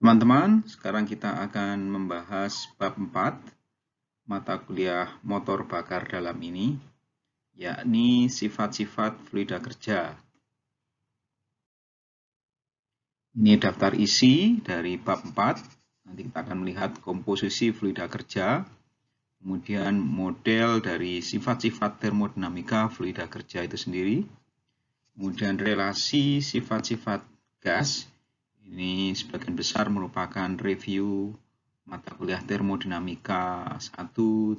Teman-teman, sekarang kita akan membahas bab 4 mata kuliah motor bakar dalam ini, yakni sifat-sifat fluida kerja. Ini daftar isi dari bab 4. Nanti kita akan melihat komposisi fluida kerja, kemudian model dari sifat-sifat termodinamika fluida kerja itu sendiri, kemudian relasi sifat-sifat gas. Ini sebagian besar merupakan review mata kuliah termodinamika 1,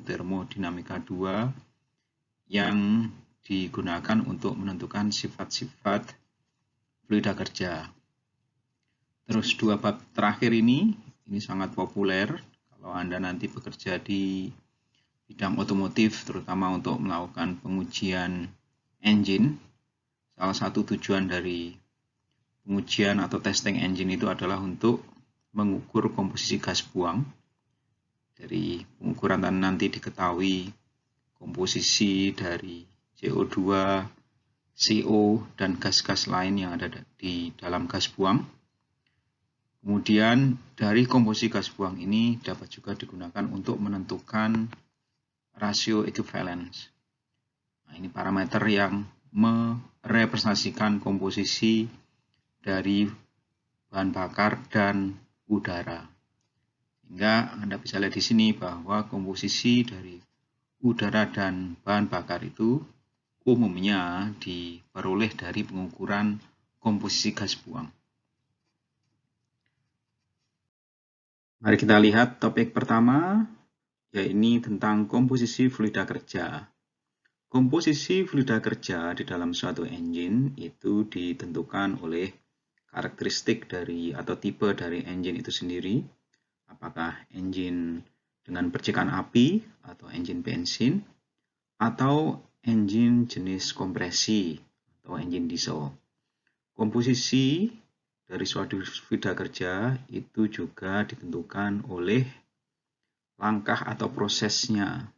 termodinamika 2 yang digunakan untuk menentukan sifat-sifat fluida kerja. Terus dua bab terakhir ini sangat populer kalau Anda nanti bekerja di bidang otomotif, terutama untuk melakukan pengujian engine. Salah satu tujuan dari pengujian atau testing engine itu adalah untuk mengukur komposisi gas buang. Dari pengukuran nanti diketahui komposisi dari CO2, CO, dan gas-gas lain yang ada di dalam gas buang. Kemudian dari komposisi gas buang ini dapat juga digunakan untuk menentukan rasio equivalence. Nah, ini parameter yang merepresentasikan komposisi dari bahan bakar dan udara. Sehingga Anda bisa lihat di sini bahwa komposisi dari udara dan bahan bakar itu umumnya diperoleh dari pengukuran komposisi gas buang. Mari kita lihat topik pertama, yaitu tentang komposisi fluida kerja. Komposisi fluida kerja di dalam suatu engine itu ditentukan oleh karakteristik dari atau tipe dari engine itu sendiri. Apakah engine dengan percikan api atau engine bensin, atau engine jenis kompresi atau engine diesel. Komposisi dari suatu fluida kerja itu juga ditentukan oleh langkah atau prosesnya.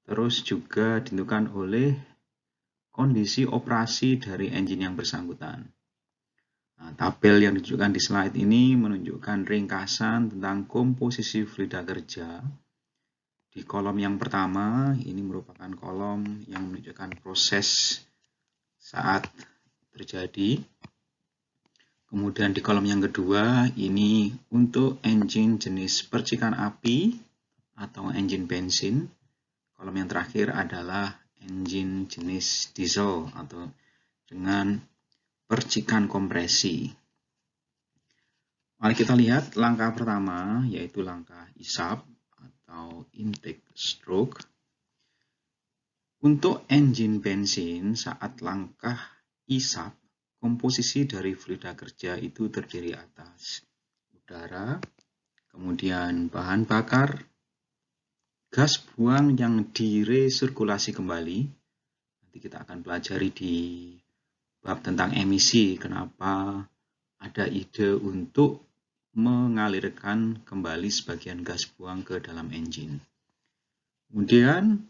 Terus juga ditentukan oleh kondisi operasi dari engine yang bersangkutan. Nah, tabel yang ditunjukkan di slide ini menunjukkan ringkasan tentang komposisi fluida kerja. Di kolom yang pertama, ini merupakan kolom yang menunjukkan proses saat terjadi. Kemudian di kolom yang kedua, ini untuk engine jenis percikan api atau engine bensin. Kolom yang terakhir adalah engine jenis diesel atau dengan percikan kompresi. Mari kita lihat langkah pertama, yaitu langkah ISAP atau intake stroke. Untuk engine bensin saat langkah ISAP, komposisi dari fluida kerja itu terdiri atas udara, kemudian bahan bakar, gas buang yang diresirkulasi kembali. Nanti kita akan pelajari di bab tentang emisi, kenapa ada ide untuk mengalirkan kembali sebagian gas buang ke dalam engine. Kemudian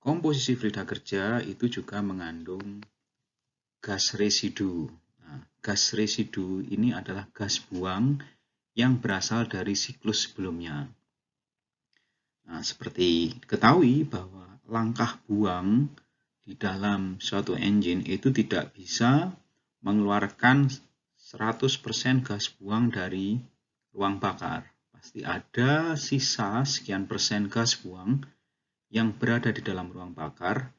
komposisi fluida kerja itu juga mengandung gas residu. Nah, gas residu ini adalah gas buang yang berasal dari siklus sebelumnya. Nah, seperti ketahui bahwa langkah buang di dalam suatu engine itu tidak bisa mengeluarkan 100% gas buang dari ruang bakar. Pasti ada sisa sekian persen gas buang yang berada di dalam ruang bakar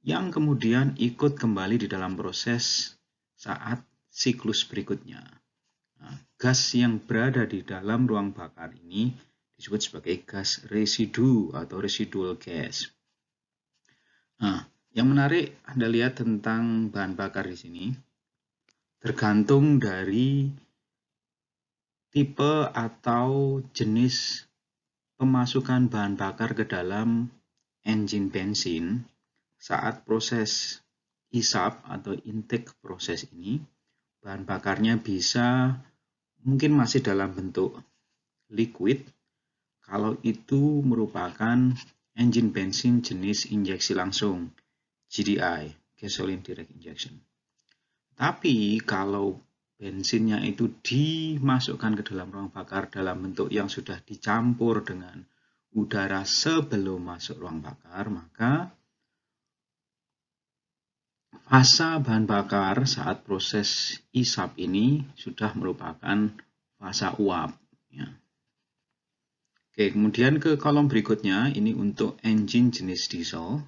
yang kemudian ikut kembali di dalam proses saat siklus berikutnya. Nah, gas yang berada di dalam ruang bakar ini disebut sebagai gas residu atau residual gas. Nah, yang menarik Anda lihat tentang bahan bakar di sini, tergantung dari tipe atau jenis pemasukan bahan bakar ke dalam engine bensin. Saat proses ISAP atau intake proses ini, bahan bakarnya bisa mungkin masih dalam bentuk liquid, kalau itu merupakan engine bensin jenis injeksi langsung, GDI, gasoline direct injection. Tapi kalau bensinnya itu dimasukkan ke dalam ruang bakar dalam bentuk yang sudah dicampur dengan udara sebelum masuk ruang bakar, maka fasa bahan bakar saat proses isap ini sudah merupakan fasa uap. Ya. Oke, kemudian ke kolom berikutnya, ini untuk engine jenis diesel.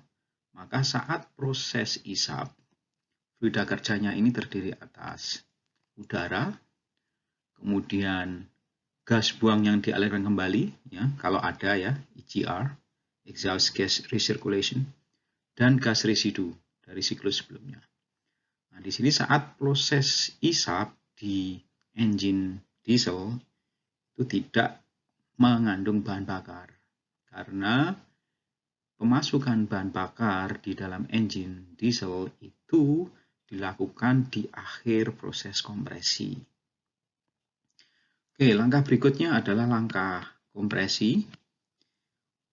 Maka saat proses isap, fluida kerjanya ini terdiri atas udara, kemudian gas buang yang dialirkan kembali, ya, kalau ada ya, EGR, exhaust gas recirculation, dan gas residu dari siklus sebelumnya. Nah, di sini saat proses isap di engine diesel itu tidak mengandung bahan bakar, karena pemasukan bahan bakar di dalam engine diesel itu dilakukan di akhir proses kompresi. Oke, langkah berikutnya adalah langkah kompresi.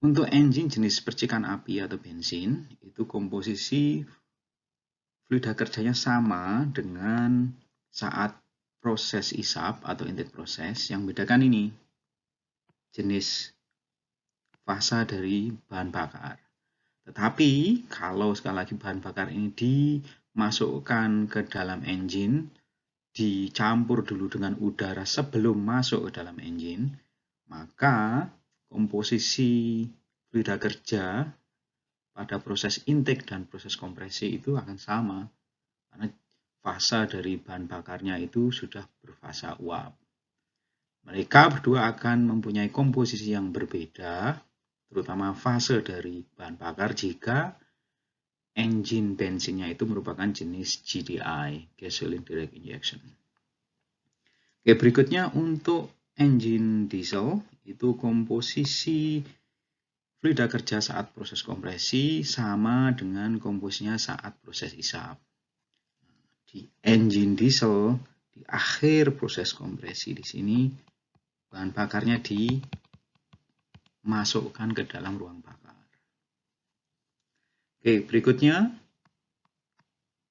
Untuk engine jenis percikan api atau bensin, itu komposisi fluida kerjanya sama dengan saat proses isap atau intake proses. Yang membedakan ini jenis fasa dari bahan bakar. Tetapi kalau sekali lagi bahan bakar ini dimasukkan ke dalam engine, dicampur dulu dengan udara sebelum masuk ke dalam engine, maka komposisi fluida kerja pada proses intake dan proses kompresi itu akan sama, karena fasa dari bahan bakarnya itu sudah berfasa uap. Mereka berdua akan mempunyai komposisi yang berbeda, terutama fase dari bahan bakar jika engine bensinnya itu merupakan jenis GDI, gasoline direct injection. Oke, berikutnya untuk engine diesel, itu komposisi fluida kerja saat proses kompresi sama dengan komposisinya saat proses isap. Di engine diesel, di akhir proses kompresi di sini, bahan bakarnya dimasukkan ke dalam ruang bakar. Oke, berikutnya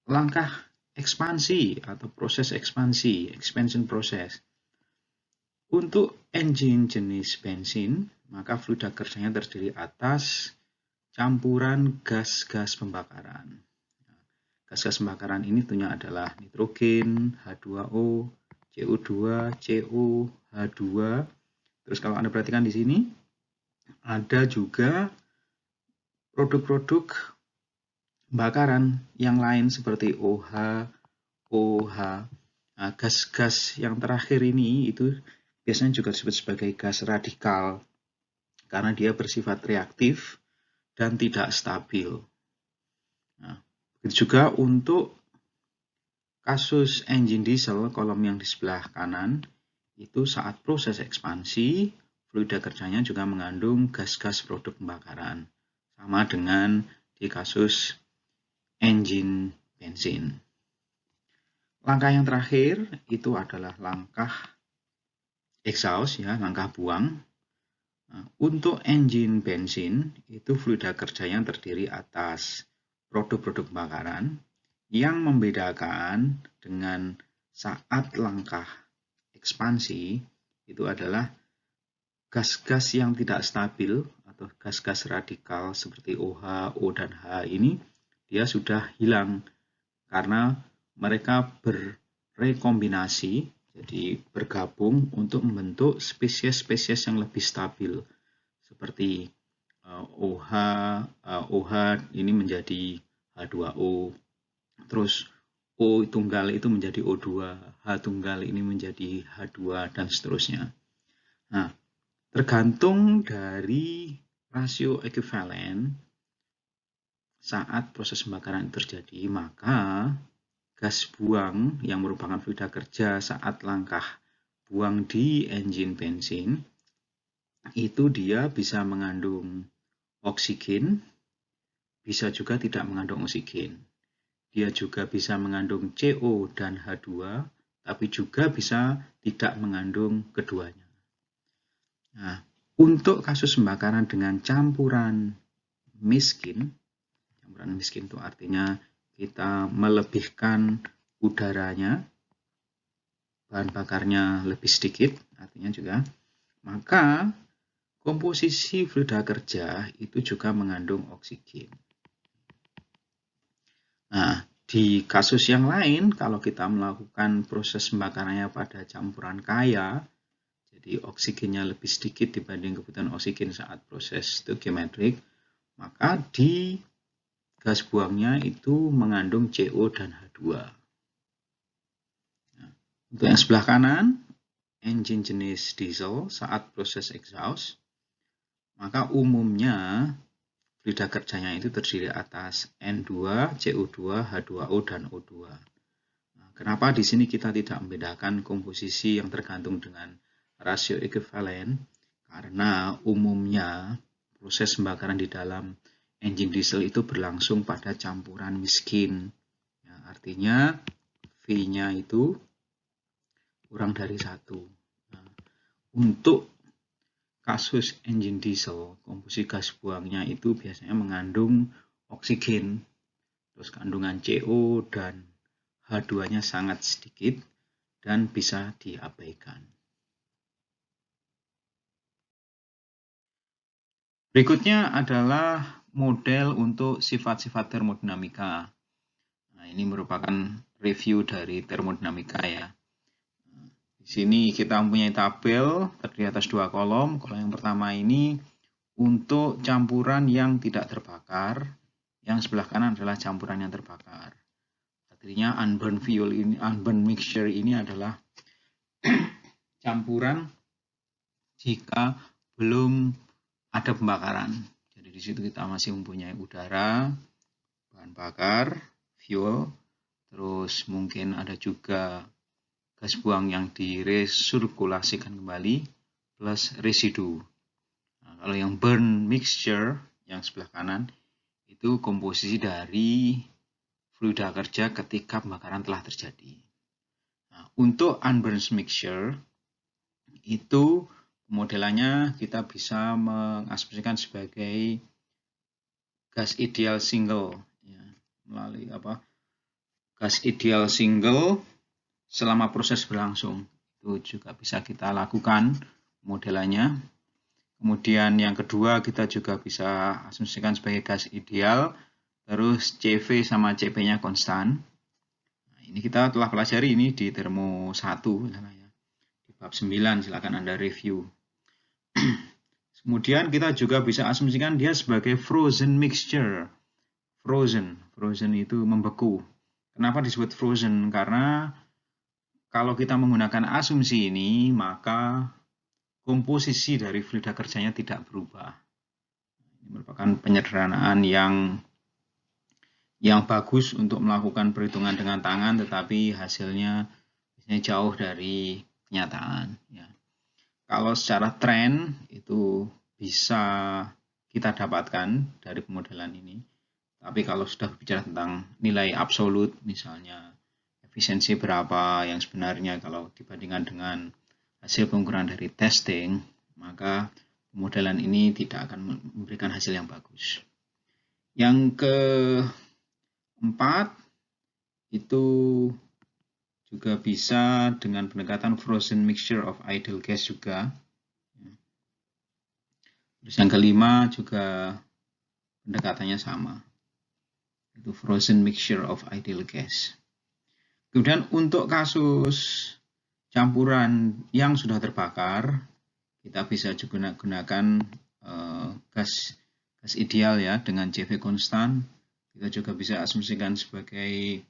langkah ekspansi atau proses ekspansi, expansion process. Untuk engine jenis bensin, maka fluida kerjanya terdiri atas campuran gas-gas pembakaran. Gas-gas pembakaran ini tentunya adalah nitrogen, H2O, CO2, CO, H2. Terus kalau Anda perhatikan di sini, ada juga produk-produk bakaran yang lain seperti OH, OH. Nah, gas-gas yang terakhir ini itu biasanya juga disebut sebagai gas radikal karena dia bersifat reaktif dan tidak stabil. Nah, begitu juga untuk kasus engine diesel, kolom yang di sebelah kanan, itu saat proses ekspansi, fluida kerjanya juga mengandung gas-gas produk pembakaran. Sama dengan di kasus engine bensin. Langkah yang terakhir itu adalah langkah exhaust, ya, langkah buang. Nah, untuk engine bensin itu fluida kerjanya terdiri atas produk-produk pembakaran. Yang membedakan dengan saat langkah ekspansi itu adalah gas-gas yang tidak stabil atau gas-gas radikal seperti OH, O, dan H ini dia sudah hilang karena mereka berrekombinasi, jadi bergabung untuk membentuk spesies-spesies yang lebih stabil seperti OH ini menjadi H2O, terus O tunggal itu menjadi O2, H tunggal ini menjadi H2, dan seterusnya. Nah, tergantung dari rasio ekuivalen saat proses pembakaran terjadi, maka gas buang yang merupakan fluida kerja saat langkah buang di engine bensin itu dia bisa mengandung oksigen, bisa juga tidak mengandung oksigen. Dia juga bisa mengandung CO dan H2, tapi juga bisa tidak mengandung keduanya. Nah, untuk kasus pembakaran dengan campuran miskin itu artinya kita melebihkan udaranya, bahan bakarnya lebih sedikit, artinya juga, maka komposisi fluida kerja itu juga mengandung oksigen. Nah, di kasus yang lain, kalau kita melakukan proses pembakarannya pada campuran kaya, jadi oksigennya lebih sedikit dibanding kebutuhan oksigen saat proses stoichiometrik, maka di gas buangnya itu mengandung CO dan H2. Nah, untuk yang sebelah kanan, engine jenis diesel saat proses exhaust, maka umumnya fluida kerjanya itu terdiri atas N2, CO2, H2O, dan O2. Nah, kenapa di sini kita tidak membedakan komposisi yang tergantung dengan rasio ekuivalen? Karena umumnya proses pembakaran di dalam engine diesel itu berlangsung pada campuran miskin. Ya, artinya V-nya itu kurang dari 1. Nah, untuk kasus engine diesel, komposisi gas buangnya itu biasanya mengandung oksigen, terus kandungan CO dan H2-nya sangat sedikit dan bisa diabaikan. Berikutnya adalah model untuk sifat-sifat termodinamika. Nah, ini merupakan review dari termodinamika ya. Di sini kita mempunyai tabel terdiri atas 2 kolom. Kolom yang pertama ini untuk campuran yang tidak terbakar, yang sebelah kanan adalah campuran yang terbakar. Artinya unburned fuel ini, unburned mixture ini adalah campuran jika belum ada pembakaran. Jadi di situ kita masih mempunyai udara, bahan bakar, fuel, terus mungkin ada juga gas buang yang diresirkulasikan kembali plus residu. Nah, kalau yang burn mixture yang sebelah kanan itu komposisi dari fluida kerja ketika pembakaran telah terjadi. Nah, untuk unburned mixture itu modelannya kita bisa mengasumsikan sebagai gas ideal single ya, melalui gas ideal single selama proses berlangsung. Itu juga bisa kita lakukan modelannya. Kemudian yang kedua kita juga bisa asumsikan sebagai gas ideal, terus CV sama CP-nya konstan. Nah, ini kita telah pelajari ini di termo 1, di bab 9, silakan Anda review. Kemudian kita juga bisa asumsikan dia sebagai frozen mixture. Frozen itu membeku. Kenapa disebut frozen? Karena kalau kita menggunakan asumsi ini, maka komposisi dari fluida kerjanya tidak berubah. Ini merupakan penyederhanaan yang bagus untuk melakukan perhitungan dengan tangan, tetapi hasilnya biasanya jauh dari kenyataan. Ya. Kalau secara tren itu bisa kita dapatkan dari pemodelan ini, tapi kalau sudah bicara tentang nilai absolut, misalnya efisiensi berapa yang sebenarnya kalau dibandingkan dengan hasil pengukuran dari testing, maka pemodelan ini tidak akan memberikan hasil yang bagus. Yang keempat, itu juga bisa dengan pendekatan frozen mixture of ideal gas juga. Terus yang kelima juga pendekatannya sama, itu frozen mixture of ideal gas. Kemudian untuk kasus campuran yang sudah terbakar, kita bisa juga gunakan gas ideal ya dengan CV konstan. Kita juga bisa asumsikan sebagai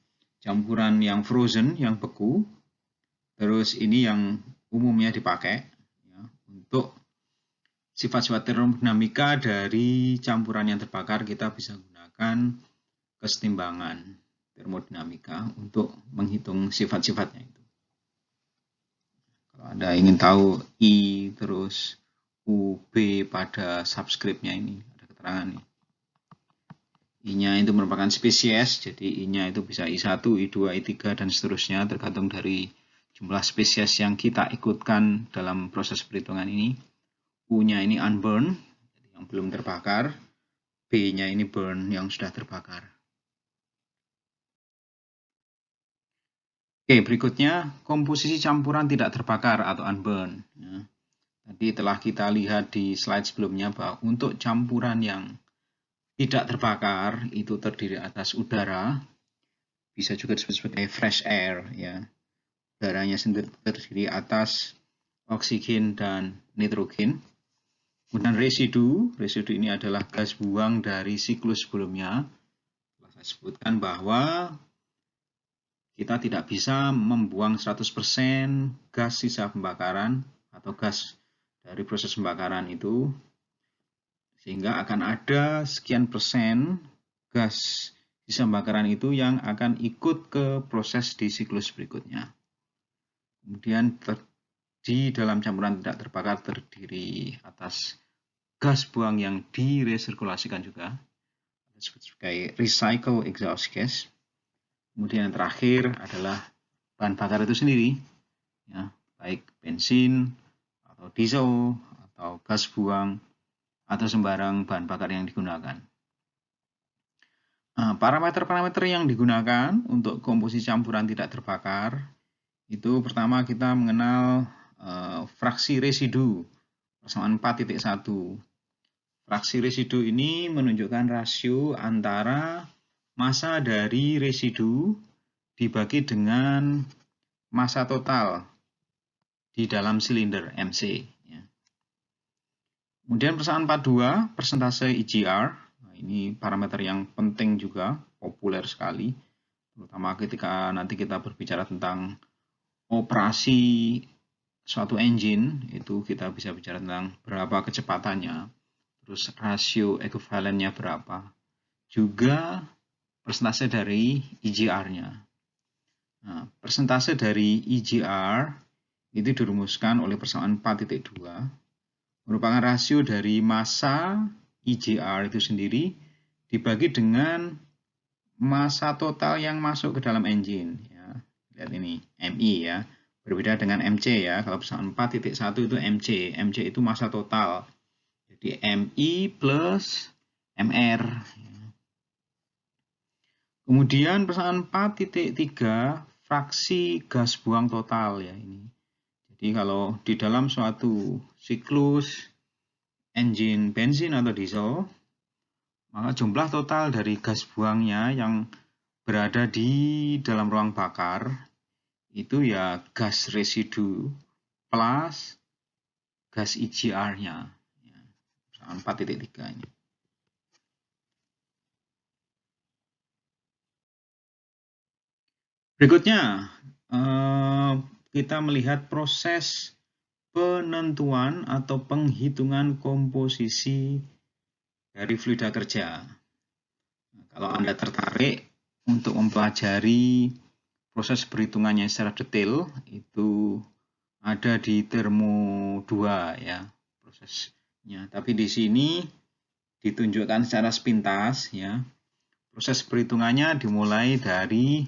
campuran yang frozen, yang beku. Terus ini yang umumnya dipakai ya, untuk sifat-sifat termodinamika dari campuran yang terbakar. Kita bisa gunakan kesetimbangan termodinamika untuk menghitung sifat-sifatnya itu. Kalau Anda ingin tahu I terus UB pada subskripnya ini, ada keterangan nih. I-nya itu merupakan spesies, jadi I-nya itu bisa I1, I2, I3, dan seterusnya, tergantung dari jumlah spesies yang kita ikutkan dalam proses perhitungan ini. U-nya ini unburned, yang belum terbakar. B-nya ini burn, yang sudah terbakar. Oke, berikutnya komposisi campuran tidak terbakar atau unburned. Ya. Tadi telah kita lihat di slide sebelumnya bahwa untuk campuran yang tidak terbakar itu terdiri atas udara, bisa juga disebut sebagai fresh air. Ya. Udaranya sendiri terdiri atas oksigen dan nitrogen. Kemudian residu ini adalah gas buang dari siklus sebelumnya. Saya sebutkan bahwa kita tidak bisa membuang 100% gas sisa pembakaran atau gas dari proses pembakaran itu, sehingga akan ada sekian persen gas sisa pembakaran itu yang akan ikut ke proses di siklus berikutnya. Kemudian di dalam campuran tidak terbakar terdiri atas gas buang yang diresirkulasikan juga, disebut sebagai recycle exhaust gas. Kemudian yang terakhir adalah bahan bakar itu sendiri, ya, baik bensin atau diesel atau gas buang atau sembarang bahan bakar yang digunakan. Nah, parameter-parameter yang digunakan untuk komposisi campuran tidak terbakar itu pertama kita mengenal fraksi residu persamaan 4.1. Fraksi residu ini menunjukkan rasio antara massa dari residu dibagi dengan massa total di dalam silinder MC. Kemudian persamaan 42, persentase EGR. Nah, ini parameter yang penting juga, populer sekali. Terutama ketika nanti kita berbicara tentang operasi suatu engine, itu kita bisa bicara tentang berapa kecepatannya, terus rasio ekuivalennya berapa. Juga persentase dari EGR-nya. Nah, persentase dari EGR itu dirumuskan oleh persamaan 4.2, merupakan rasio dari massa EGR itu sendiri dibagi dengan massa total yang masuk ke dalam engine. Ya. Lihat ini, MI ya. Berbeda dengan MC ya. Kalau persamaan 4.1 itu MC. MC itu massa total. Jadi MI plus MR. Kemudian persamaan 4.3 fraksi gas buang total ya ini. Jadi kalau di dalam suatu siklus engine bensin atau diesel, maka jumlah total dari gas buangnya yang berada di dalam ruang bakar itu ya gas residu plus gas EGR-nya. Ya, 4.3 ini. Berikutnya, kita melihat proses penentuan atau penghitungan komposisi dari fluida kerja. Nah, kalau Anda tertarik untuk mempelajari proses perhitungannya secara detail, itu ada di termo 2 ya prosesnya. Tapi di sini ditunjukkan secara sepintas ya. Proses perhitungannya dimulai dari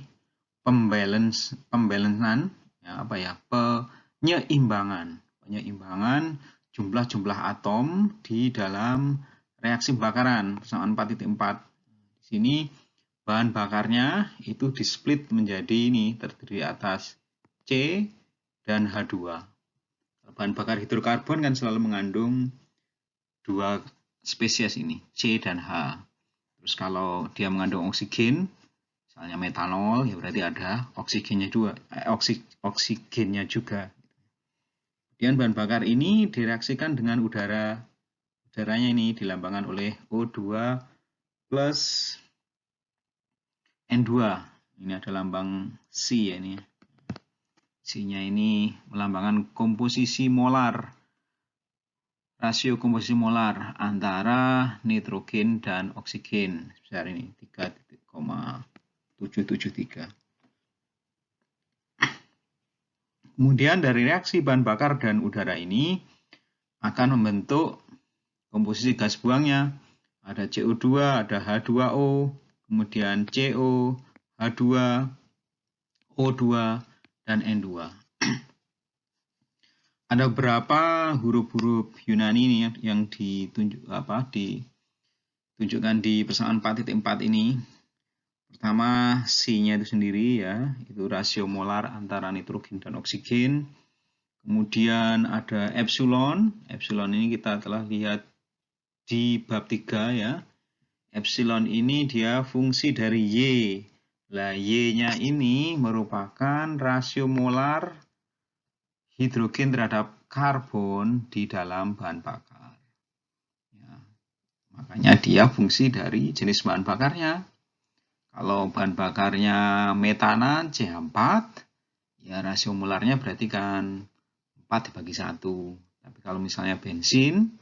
pembalansan ya, penyeimbang jumlah-jumlah atom di dalam reaksi pembakaran persamaan 4.4. Di sini bahan bakarnya itu displit menjadi ini terdiri atas C dan H2. Bahan bakar hidrokarbon kan selalu mengandung dua spesies ini, C dan H. Terus kalau dia mengandung oksigen, misalnya metanol, ya berarti ada oksigennya juga. Kemudian bahan bakar ini direaksikan dengan udara. Udaranya ini dilambangkan oleh O2 plus N2. Ini ada lambang C ya ini. C-nya ini melambangkan komposisi molar. Rasio komposisi molar antara nitrogen dan oksigen. Sebesar ini 3,773. Kemudian dari reaksi bahan bakar dan udara ini akan membentuk komposisi gas buangnya. Ada CO2, ada H2O, kemudian CO, H2, O2, dan N2. Ada beberapa huruf-huruf Yunani ini yang ditunjukkan di persamaan 4.4 ini. Pertama, C-nya itu sendiri ya, itu rasio molar antara nitrogen dan oksigen. Kemudian ada epsilon. Epsilon ini kita telah lihat di bab 3 ya. Epsilon ini dia fungsi dari Y. Nah, Y-nya ini merupakan rasio molar hidrogen terhadap karbon di dalam bahan bakar. Ya, makanya dia fungsi dari jenis bahan bakarnya. Kalau bahan bakarnya metana CH4, ya rasio molarnya berarti kan 4 dibagi 1. Tapi kalau misalnya bensin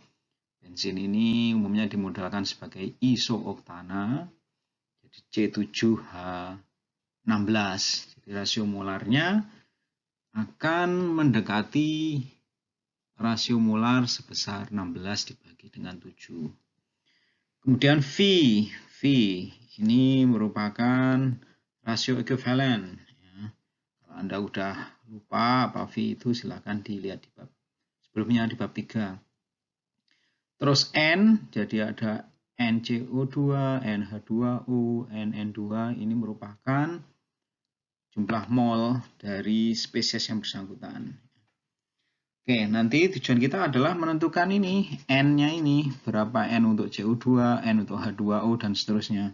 ini umumnya dimodelkan sebagai isooktana, jadi C7H16. Jadi rasio molarnya akan mendekati rasio molar sebesar 16 dibagi dengan 7. Kemudian V ini merupakan rasio ekuivalen. Ya. Kalau Anda udah lupa apa V itu, silakan dilihat di bab sebelumnya di bab 3. Terus N, jadi ada NCO2, NH2O, NN2, ini merupakan jumlah mol dari spesies yang bersangkutan. Oke, nanti tujuan kita adalah menentukan ini, N-nya ini, berapa N untuk CO2, N untuk H2O, dan seterusnya.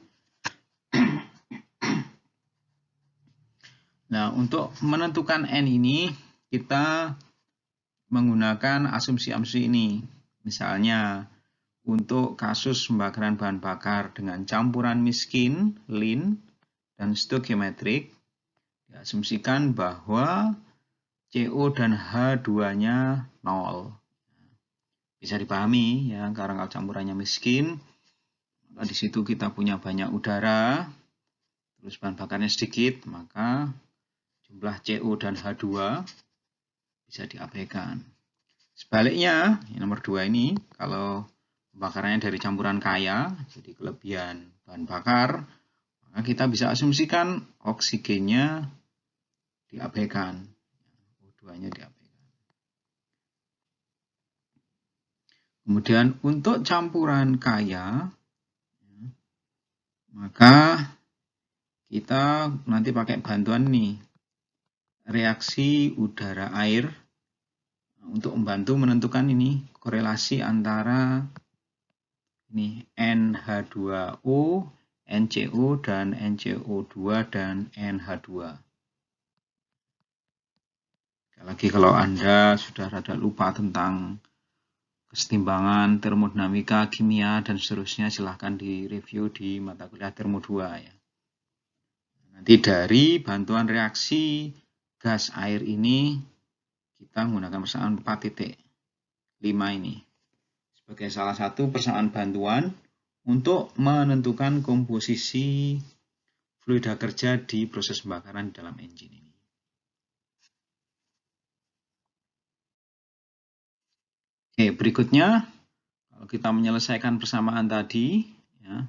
Nah, untuk menentukan N ini, kita menggunakan asumsi-asumsi ini. Misalnya, untuk kasus pembakaran bahan bakar dengan campuran miskin, lean, dan stoichiometric, diasumsikan bahwa CO dan H2-nya 0. Bisa dipahami ya, karena kalau campurannya miskin, di situ kita punya banyak udara, terus bahan bakarnya sedikit, maka jumlah CO dan H2 bisa diabaikan. Sebaliknya, yang nomor 2 ini, kalau pembakarannya dari campuran kaya, jadi kelebihan bahan bakar, maka kita bisa asumsikan oksigennya diabaikan, O2-nya diabaikan. Kemudian untuk campuran kaya, maka kita nanti pakai bantuan nih, reaksi udara air untuk membantu menentukan ini korelasi antara ini NH2O, NCO, dan NCO2 dan NH2. Sekali lagi kalau Anda sudah rada lupa tentang kesetimbangan termodinamika, kimia, dan seterusnya, silahkan direview di mata kuliah Termo 2 ya. Nanti dari bantuan reaksi gas air ini, kita menggunakan persamaan 4.5 ini sebagai salah satu persamaan bantuan untuk menentukan komposisi fluida kerja di proses pembakaran di dalam engine ini. Oke, berikutnya, kalau kita menyelesaikan persamaan tadi, ya,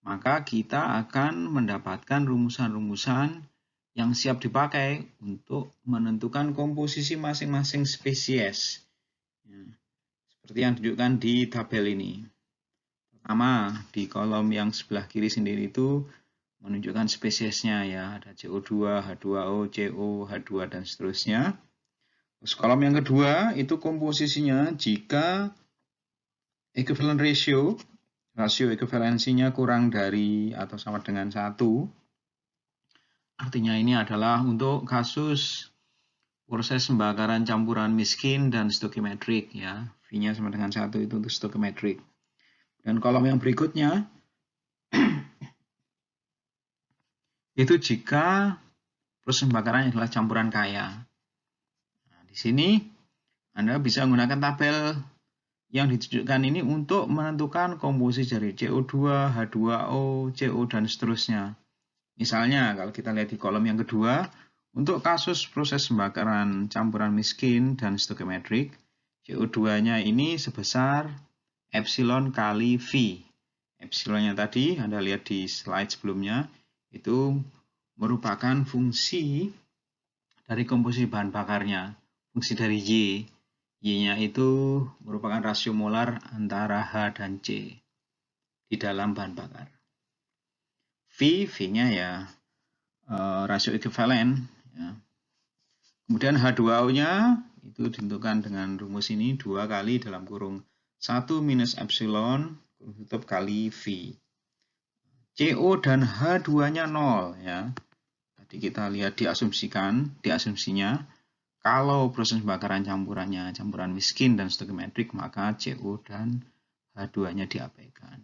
maka kita akan mendapatkan rumusan-rumusan yang siap dipakai untuk menentukan komposisi masing-masing spesies. Ya, seperti yang ditunjukkan di tabel ini. Pertama, di kolom yang sebelah kiri sendiri itu menunjukkan spesiesnya ya, ada CO2, H2O, CO, H2, dan seterusnya. Terus kolom yang kedua itu komposisinya jika equivalent ratio, rasio ekuivalensinya kurang dari atau sama dengan 1. Artinya ini adalah untuk kasus proses pembakaran campuran miskin dan stoichiometric ya. V-nya sama dengan 1 itu untuk stoichiometric. Dan kolom yang berikutnya itu jika proses pembakaran adalah campuran kaya. Nah, di sini Anda bisa menggunakan tabel yang ditunjukkan ini untuk menentukan komposisi dari CO2, H2O, CO, dan seterusnya. Misalnya, kalau kita lihat di kolom yang kedua, untuk kasus proses pembakaran campuran miskin dan stoichiometric, CO2-nya ini sebesar epsilon kali V. Epsilonnya tadi, Anda lihat di slide sebelumnya, itu merupakan fungsi dari komposisi bahan bakarnya, fungsi dari Y. Y-nya itu merupakan rasio molar antara H dan C di dalam bahan bakar. V-nya ya rasio ekuivalen. Ya. Kemudian H2O-nya itu ditentukan dengan rumus ini 2 kali dalam kurung 1 minus epsilon tutup kali V. CO dan H2-nya 0 ya. Tadi kita lihat diasumsinya kalau proses pembakaran campurannya campuran miskin dan stoichiometrik, maka CO dan H2-nya diabaikan.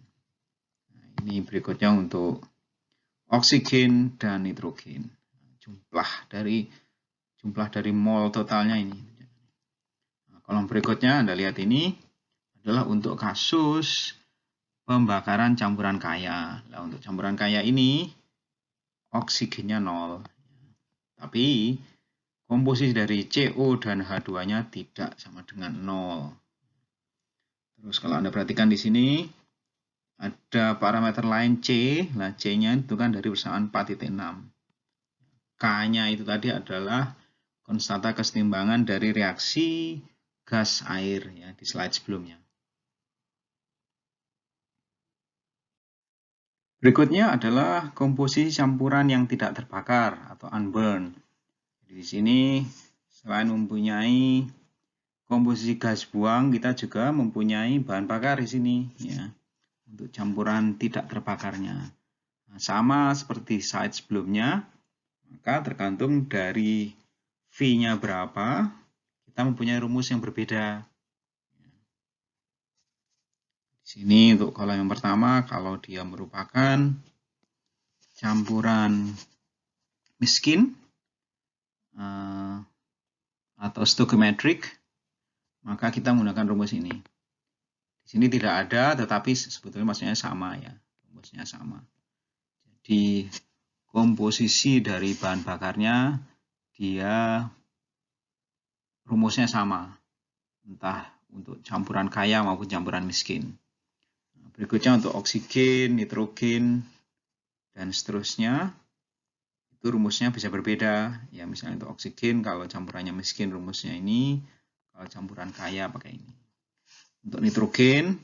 Nah, ini berikutnya untuk oksigen dan nitrogen. Jumlah dari mol totalnya ini. Nah, kolom berikutnya Anda lihat ini adalah untuk kasus pembakaran campuran kaya. Nah, untuk campuran kaya ini oksigennya 0. Tapi komposisi dari CO dan H2-nya tidak sama dengan 0. Terus kalau Anda perhatikan di sini ada parameter lain C. Nah, C-nya itu kan dari persamaan 4.6. K-nya itu tadi adalah konstanta kesetimbangan dari reaksi gas air ya di slide sebelumnya. Berikutnya adalah komposisi campuran yang tidak terbakar atau unburned. Di sini selain mempunyai komposisi gas buang, kita juga mempunyai bahan bakar di sini ya untuk campuran tidak terbakarnya. Nah, sama seperti slide sebelumnya, maka tergantung dari V-nya berapa, kita mempunyai rumus yang berbeda. Di sini untuk kolom yang pertama, kalau dia merupakan campuran miskin atau stoichiometrik, maka kita menggunakan rumus ini. Di sini tidak ada, tetapi sebetulnya maksudnya sama ya, rumusnya sama. Jadi komposisi dari bahan bakarnya dia rumusnya sama, entah untuk campuran kaya maupun campuran miskin. Berikutnya untuk oksigen, nitrogen, dan seterusnya, itu rumusnya bisa berbeda. Ya, misalnya untuk oksigen, kalau campurannya miskin rumusnya ini, kalau campuran kaya pakai ini. Untuk nitrogen,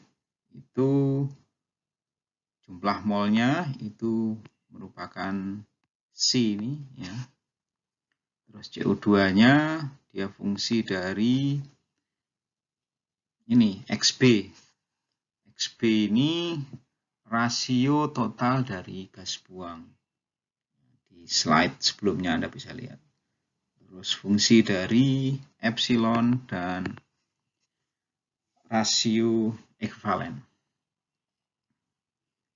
itu jumlah molnya itu merupakan C ini, ya. Terus CO2-nya, dia fungsi dari ini, XB. XB ini rasio total dari gas buang. Di slide sebelumnya Anda bisa lihat. Terus fungsi dari epsilon dan rasio ekuivalen.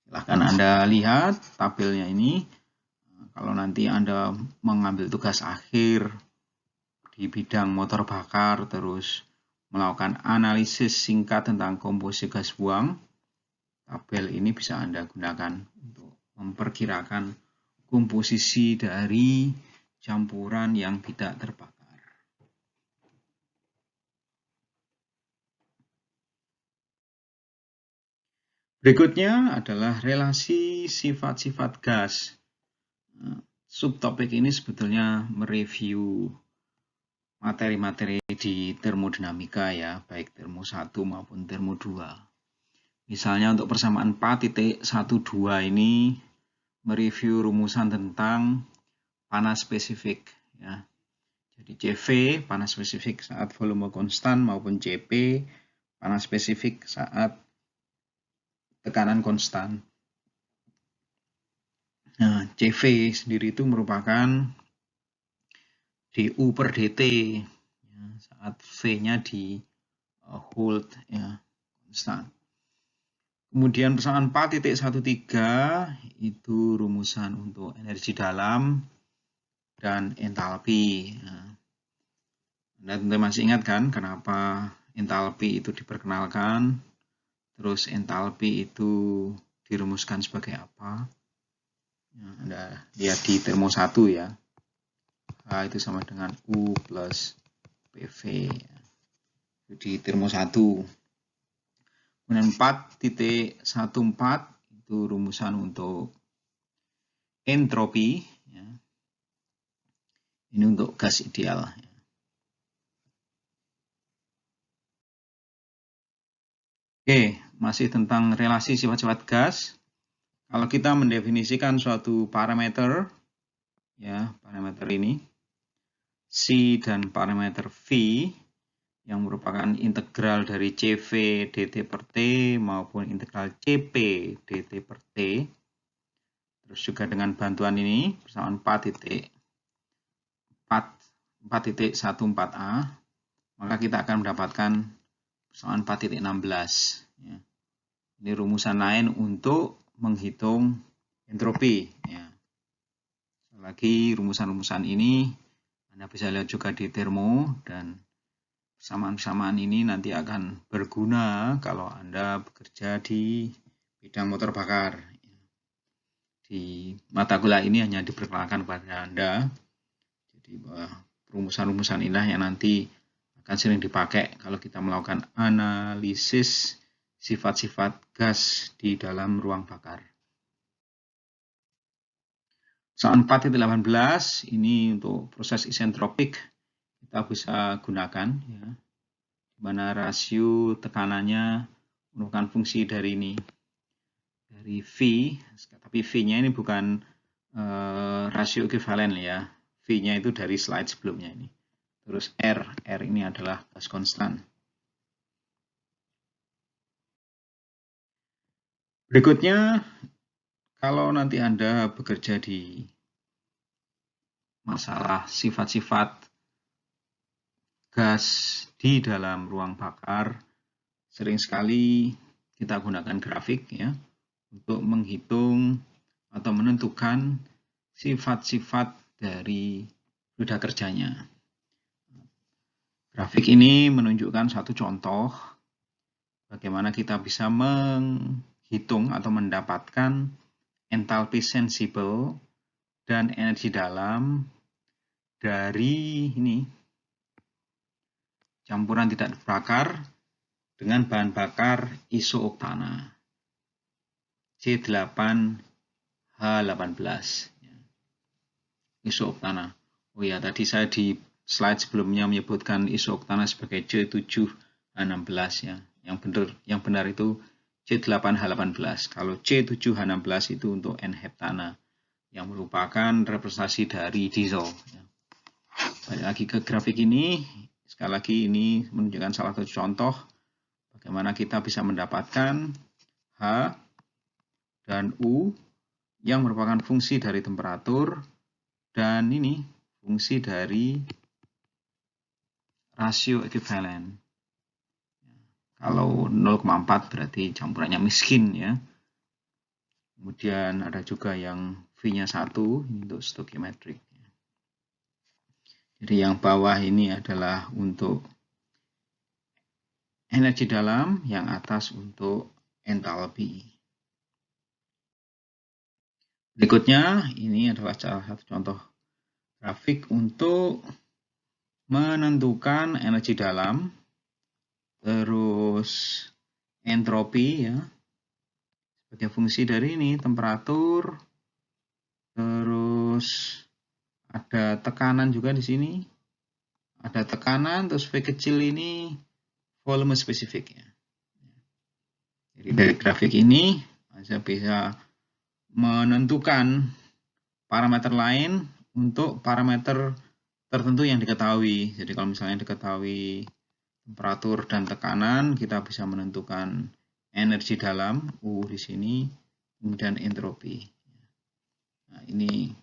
Silahkan Anda lihat tabelnya ini. Kalau nanti Anda mengambil tugas akhir di bidang motor bakar, terus melakukan analisis singkat tentang komposisi gas buang, tabel ini bisa Anda gunakan untuk memperkirakan komposisi dari campuran yang tidak terbakar. Berikutnya adalah relasi sifat-sifat gas. Subtopik ini sebetulnya mereview materi-materi di termodinamika ya, baik termo 1 maupun termo 2. Misalnya untuk persamaan 4.12 ini mereview rumusan tentang panas spesifik ya. Jadi CV panas spesifik saat volume konstan maupun CP panas spesifik saat tekanan konstan. Nah, CV sendiri itu merupakan du per dt ya, saat V-nya di hold ya konstan. Kemudian persamaan 4.13 itu rumusan untuk energi dalam dan entalpi. Nah, Anda tentu masih ingat kan kenapa entalpi itu diperkenalkan, terus entalpi itu dirumuskan sebagai apa? Nah, Anda lihat di termo 1 ya. H itu sama dengan U plus PV. Di termo 1. Kemudian 4.14 itu rumusan untuk entropi. Ya. Ini untuk gas ideal. Oke, masih tentang relasi sifat-sifat gas. Kalau kita mendefinisikan suatu parameter, ya, parameter ini, C dan parameter V, yang merupakan integral dari CV dt per T maupun integral CP dt per T, terus juga dengan bantuan ini, persamaan 4.14a, maka kita akan mendapatkan persamaan 4.16. Ya. Ini rumusan lain untuk menghitung entropi. Ya. Lagi rumusan-rumusan ini Anda bisa lihat juga di termo, dan persamaan-persamaan ini nanti akan berguna kalau Anda bekerja di bidang motor bakar. Di mata kuliah ini hanya diperkenalkan kepada Anda. Jadi rumusan-rumusan inilah yang nanti akan sering dipakai kalau kita melakukan analisis sifat-sifat gas di dalam ruang bakar. Soal 4.18 ini untuk proses isentropik kita bisa gunakan, ya, di mana rasio tekanannya merupakan fungsi dari ini, dari V, tapi V-nya ini bukan rasio ekivalen, ya. V-nya itu dari slide sebelumnya ini. Terus R ini adalah gas konstan. Berikutnya, kalau nanti Anda bekerja di masalah sifat-sifat gas di dalam ruang bakar, sering sekali kita gunakan grafik, ya, untuk menghitung atau menentukan sifat-sifat dari fluida kerjanya. Grafik ini menunjukkan satu contoh bagaimana kita bisa menghitung atau mendapatkan entalpi sensible dan energi dalam dari ini campuran tidak terbakar dengan bahan bakar isooktana C8H18. Isooktana. Oh ya, tadi saya di slide sebelumnya menyebutkan isooktana sebagai C7H16, ya. Yang benar itu C8H18. Kalau C7H16 itu untuk N-heptana, yang merupakan representasi dari diesel. Ya. Balik lagi ke grafik ini, sekali lagi ini menunjukkan salah satu contoh bagaimana kita bisa mendapatkan H dan U yang merupakan fungsi dari temperatur, dan ini fungsi dari rasio ekivalen. Kalau 0,4 berarti campurannya miskin, ya. Kemudian ada juga yang V-nya 1 untuk stoichiometric. Jadi yang bawah ini adalah untuk energi dalam, yang atas untuk entalpi. Berikutnya, ini adalah salah satu contoh grafik untuk menentukan energi dalam, terus entropi, ya, sebagai fungsi dari ini temperatur, terus ada tekanan juga di sini, ada tekanan, terus V kecil ini volume spesifik, ya. Jadi dari grafik ini saya bisa menentukan parameter lain untuk parameter tertentu yang diketahui. Jadi kalau misalnya diketahui temperatur dan tekanan, kita bisa menentukan energi dalam U di sini, kemudian entropi. Nah, ini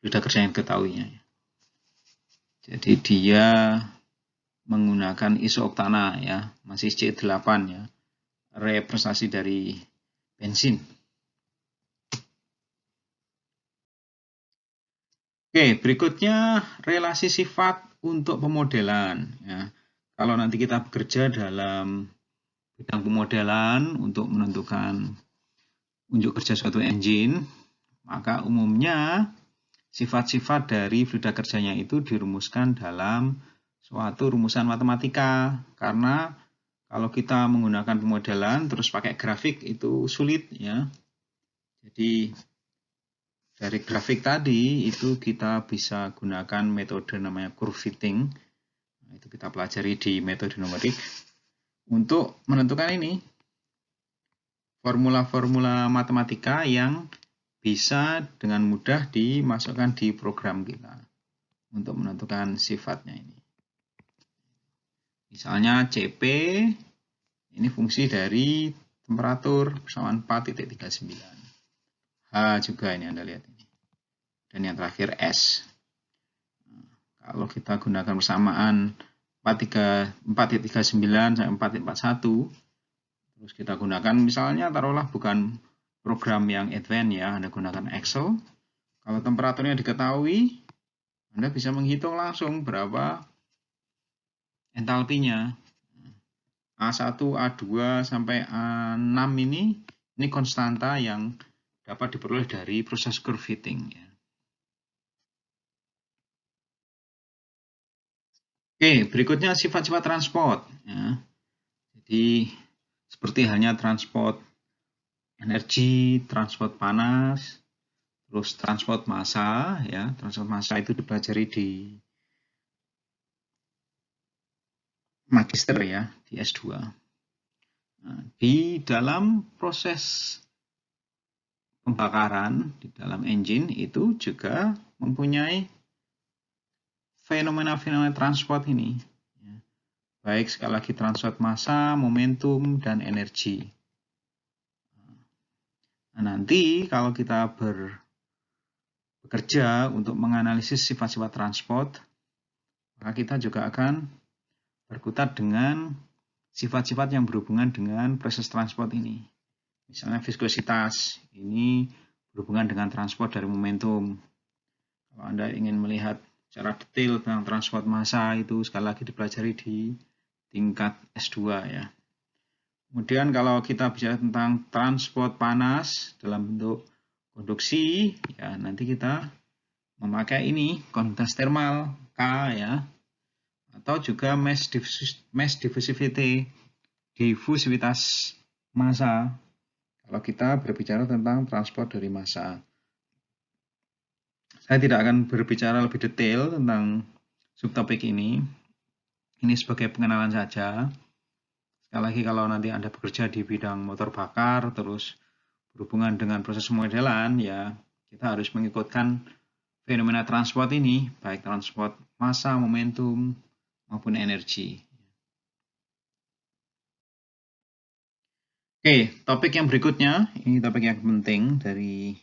fluida kerja yang diketahuinya. Jadi dia menggunakan isooktana, ya, masih C8, ya, representasi dari bensin. Oke, berikutnya relasi sifat untuk pemodelan, ya. Kalau nanti kita bekerja dalam bidang pemodelan untuk menentukan unjuk kerja suatu engine, maka umumnya sifat-sifat dari fluida kerjanya itu dirumuskan dalam suatu rumusan matematika, karena kalau kita menggunakan pemodelan terus pakai grafik itu sulit, ya. Jadi dari grafik tadi itu kita bisa gunakan metode namanya curve fitting. Nah, itu kita pelajari di metode numerik untuk menentukan ini formula-formula matematika yang bisa dengan mudah dimasukkan di program kita untuk menentukan sifatnya ini. Misalnya CP, ini fungsi dari temperatur persamaan 4.39. H juga ini Anda lihat ini. Dan yang terakhir S. Kalau kita gunakan persamaan 4.39 sampai 4.41, terus kita gunakan misalnya taruhlah bukan program yang advance ya, Anda gunakan Excel. Kalau temperaturnya diketahui, Anda bisa menghitung langsung berapa entalpinya. A1, A2 sampai A6 ini konstanta yang dapat diperoleh dari proses curve fitting ya. Oke, berikutnya sifat-sifat transport ya. Jadi seperti halnya transport energi, transport panas, terus transport massa ya. Transport massa itu dipelajari di magister ya, di S2. Nah, di dalam proses pembakaran, di dalam engine itu juga mempunyai fenomena-fenomena transport ini. Baik sekali lagi transport massa, momentum, dan energi. Nah, nanti kalau kita bekerja untuk menganalisis sifat-sifat transport, maka kita juga akan berkutat dengan sifat-sifat yang berhubungan dengan proses transport ini. Misalnya viskositas, ini berhubungan dengan transport dari momentum. Kalau Anda ingin melihat secara detail tentang transport massa, itu sekali lagi dipelajari di tingkat S2 ya. Kemudian kalau kita bicara tentang transport panas dalam bentuk konduksi, ya nanti kita memakai ini konduksivitas termal K ya, atau juga mass diffusivitas massa kalau kita berbicara tentang transport dari massa. Saya tidak akan berbicara lebih detail tentang subtopik ini. Ini sebagai pengenalan saja. Sekali lagi kalau nanti Anda bekerja di bidang motor bakar terus berhubungan dengan proses pemodelan, ya kita harus mengikutkan fenomena transport ini, baik transport massa, momentum, maupun energi. Oke, topik yang berikutnya, ini topik yang penting dari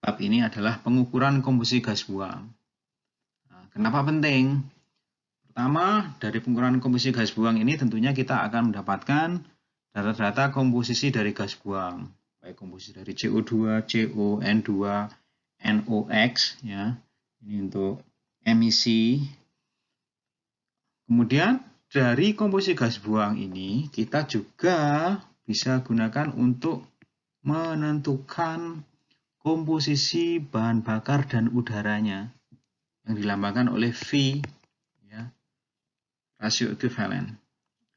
bab ini adalah pengukuran komposisi gas buang. Nah, kenapa penting? Pertama, dari pengukuran komposisi gas buang ini tentunya kita akan mendapatkan data-data komposisi dari gas buang, baik komposisi dari CO2, CO, N2, NOx, ya, ini untuk emisi. Kemudian dari komposisi gas buang ini kita juga bisa gunakan untuk menentukan komposisi bahan bakar dan udaranya yang dilambangkan oleh V, ya, rasio ekuivalen.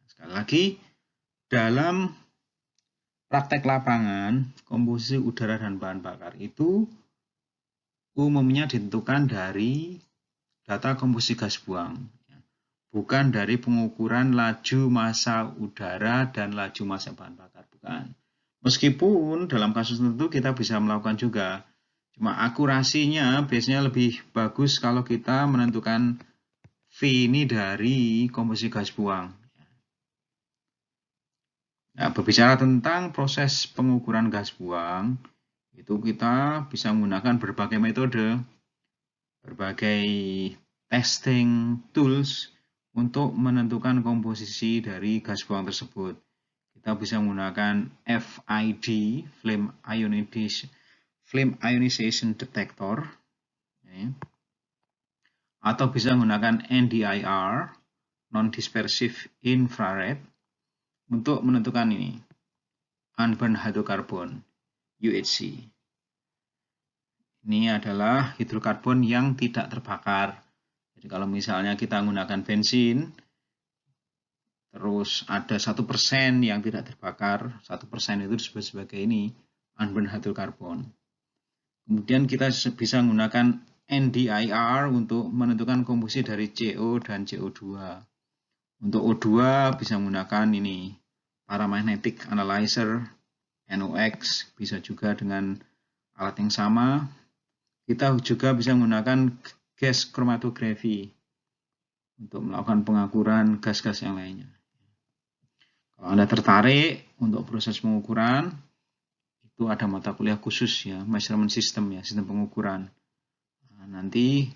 Sekali lagi, dalam praktek lapangan komposisi udara dan bahan bakar itu umumnya ditentukan dari data komposisi gas buang, bukan dari pengukuran laju massa udara dan laju massa bahan bakar, bukan. Meskipun dalam kasus tertentu kita bisa melakukan juga, cuma akurasinya biasanya lebih bagus kalau kita menentukan V ini dari komposisi gas buang. Nah, berbicara tentang proses pengukuran gas buang, itu kita bisa menggunakan berbagai metode, berbagai testing tools untuk menentukan komposisi dari gas buang tersebut. Kita bisa menggunakan FID, Flame Ionization Detector, atau bisa menggunakan NDIR, Non-Dispersive Infrared, untuk menentukan ini, Unburned Hydrocarbon, UHC. Ini adalah hidrokarbon yang tidak terbakar. Jadi kalau misalnya kita menggunakan bensin, terus ada 1% yang tidak terbakar, 1% itu disebut sebagai ini, unburned hydrocarbon. Kemudian kita bisa menggunakan NDIR untuk menentukan komposisi dari CO dan CO2. Untuk O2 bisa menggunakan ini, Paramagnetic Analyzer, NOx, bisa juga dengan alat yang sama. Kita juga bisa menggunakan gas chromatografi untuk melakukan pengukuran gas-gas yang lainnya. Kalau Anda tertarik untuk proses pengukuran, itu ada mata kuliah khusus ya, measurement system ya, sistem pengukuran. Nah, nanti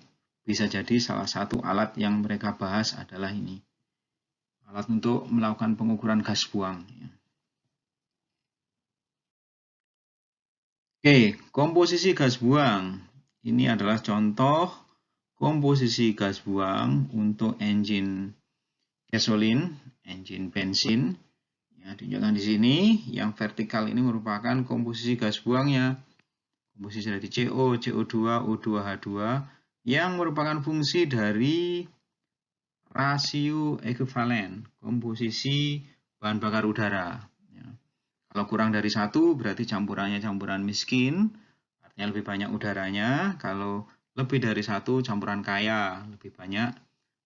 bisa jadi salah satu alat yang mereka bahas adalah ini. Alat untuk melakukan pengukuran gas buang. Ya. Oke, komposisi gas buang. Ini adalah contoh komposisi gas buang untuk engine gasolin, engine bensin. Ya, ditunjukkan di sini, yang vertikal ini merupakan komposisi gas buangnya. Komposisi dari CO, CO2, O2, H2, yang merupakan fungsi dari rasio ekuivalen, komposisi bahan bakar udara. Kalau kurang dari 1 berarti campurannya campuran miskin, artinya lebih banyak udaranya. Kalau lebih dari 1 campuran kaya, lebih banyak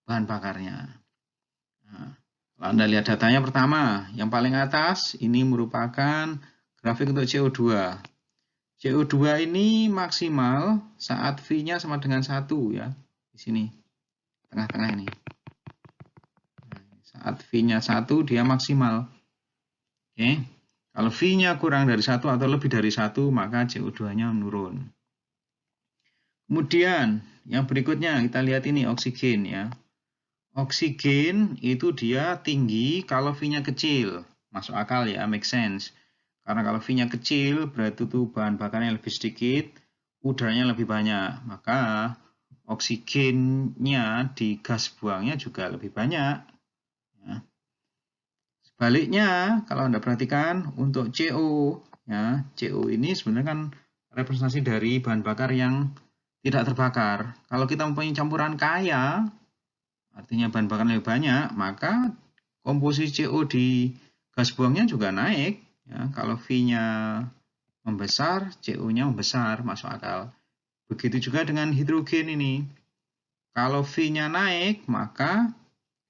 bahan bakarnya. Nah, kalau Anda lihat datanya pertama, yang paling atas ini merupakan grafik untuk CO2. CO2 ini maksimal saat V-nya sama dengan 1 ya, di sini, tengah-tengah ini. Saat V-nya 1 dia maksimal. Oke. Kalau V-nya kurang dari 1 atau lebih dari 1, maka CO2-nya menurun. Kemudian, yang berikutnya kita lihat ini oksigen ya. Oksigen itu dia tinggi kalau V-nya kecil. Masuk akal ya, make sense. Karena kalau V-nya kecil, berarti itu bahan bakarnya lebih sedikit, udaranya lebih banyak. Maka oksigennya di gas buangnya juga lebih banyak. Ya. Sebaliknya, kalau Anda perhatikan untuk CO, ya, CO ini sebenarnya kan representasi dari bahan bakar yang tidak terbakar. Kalau kita mempunyai campuran kaya, artinya bahan bakar lebih banyak, maka komposisi CO di gas buangnya juga naik. Ya, kalau V-nya membesar, CO-nya membesar, masuk akal. Begitu juga dengan hidrogen ini. Kalau V-nya naik, maka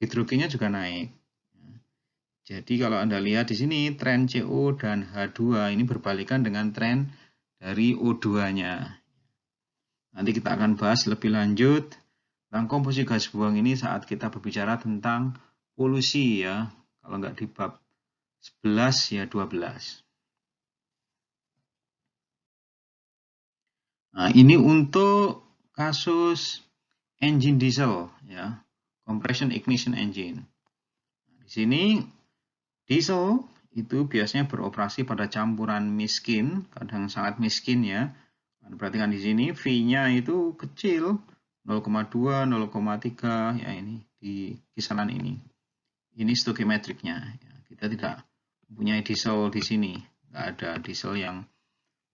hidrogennya juga naik. Jadi kalau Anda lihat di sini tren CO dan H2 ini berbalikan dengan tren dari O2-nya. Nanti kita akan bahas lebih lanjut tentang komposisi gas buang ini saat kita berbicara tentang polusi ya. Kalau nggak di bab 11 ya 12. Nah, ini untuk kasus engine diesel ya, compression ignition engine. Nah, di sini diesel itu biasanya beroperasi pada campuran miskin, kadang sangat miskin ya. Perhatikan di sini V-nya itu kecil, 0,2, 0,3 ya, ini di kisaran ini. Ini stoichiometricnya. Ya, kita tidak mempunyai diesel di sini, nggak ada diesel yang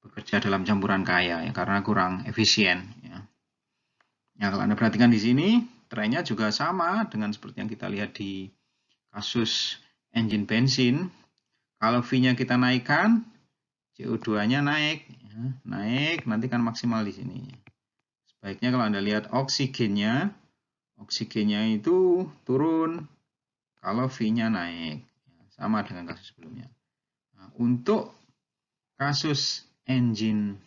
bekerja dalam campuran kaya ya, karena kurang efisien. Ya. Ya, kalau Anda perhatikan di sini, trennya juga sama dengan seperti yang kita lihat di kasus engine bensin. Kalau V-nya kita naikkan, CO2-nya naik, ya, naik, nanti kan maksimal di sini. Sebaiknya kalau Anda lihat oksigennya itu turun kalau V-nya naik, ya, sama dengan kasus sebelumnya. Nah, untuk kasus engine